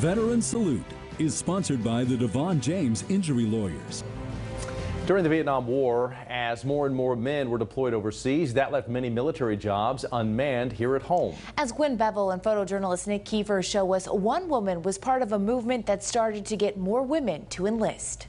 Veteran Salute is sponsored by the Devon James Injury Lawyers. During the Vietnam War, as more and more men were deployed overseas, that left many military jobs unmanned here at home. As Gwen Bevel and photojournalist Nick Kiefer show us, one woman was part of a movement that started to get more women to enlist.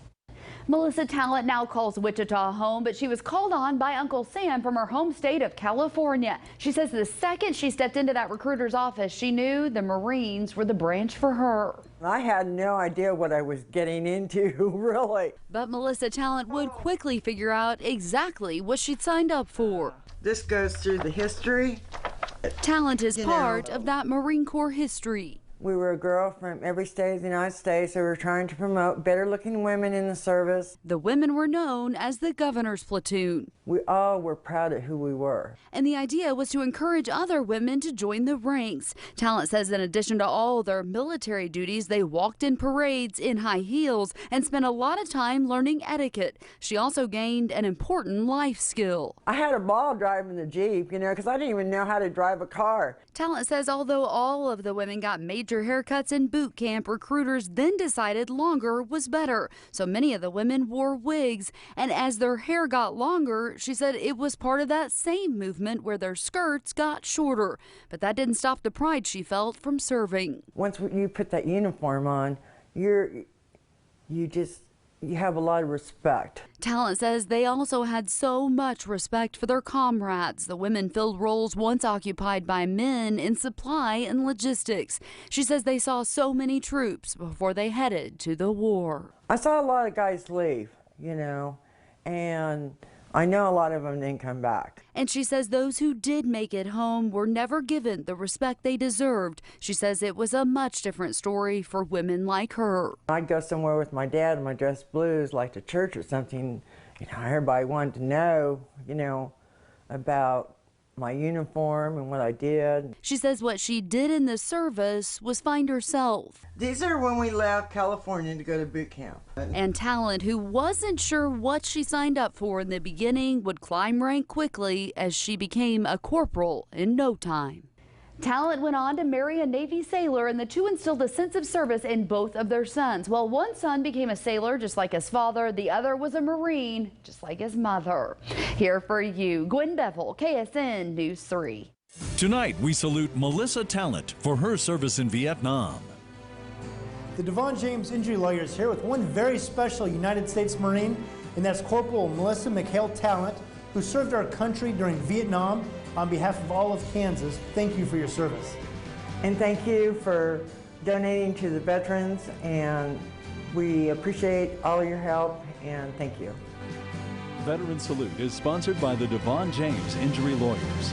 Melissa Talent now calls Wichita home, but she was called on by Uncle Sam from her home state of California. She says the second she stepped into that recruiter's office, she knew the Marines were the branch for her. I had no idea what I was getting into, really. But Melissa Talent would quickly figure out exactly what she'd signed up for. This goes through the history. Talent is part of that Marine Corps history. We were a girl from every state of the United States, so we were trying to promote better-looking women in the service. The women were known as the governor's platoon. We all were proud of who we were. And the idea was to encourage other women to join the ranks. Talent says in addition to all their military duties, they walked in parades in high heels and spent a lot of time learning etiquette. She also gained an important life skill. I had a ball driving the Jeep, because I didn't even know how to drive a car. Talent says although all of the women got major haircuts in boot camp, recruiters then decided longer was better. So many of the women wore wigs, and as their hair got longer, she said it was part of that same movement where their skirts got shorter. But that didn't stop the pride she felt from serving. Once you put that uniform on, you have a lot of respect. Talent says they also had so much respect for their comrades. The women filled roles once occupied by men in supply and logistics. She says they saw so many troops before they headed to the war. I saw a lot of guys leave, and I know a lot of them didn't come back. And she says those who did make it home were never given the respect they deserved. She says it was a much different story for women like her. I'd go somewhere with my dad in my dress blues, like to church or something. Everybody wanted to know, about my uniform and what I did. She says what she did in the service was find herself. These are when we left California to go to boot camp. And Talent, who wasn't sure what she signed up for in the beginning, would climb rank quickly as she became a corporal in no time. Talent went on to marry a Navy sailor, and the two instilled a sense of service in both of their sons. Well, one son became a sailor just like his father. The other was a Marine just like his mother. Here for you, Gwen Bevel, KSN News 3. Tonight, we salute Melissa Talent for her service in Vietnam. The Devon James Injury Lawyers here with one very special United States Marine, and that's Corporal Melissa McHale Talent, who served our country during Vietnam. On behalf of all of Kansas, thank you for your service. And thank you for donating to the veterans, and we appreciate all of your help, and thank you. Veteran Salute is sponsored by the Devon James Injury Lawyers.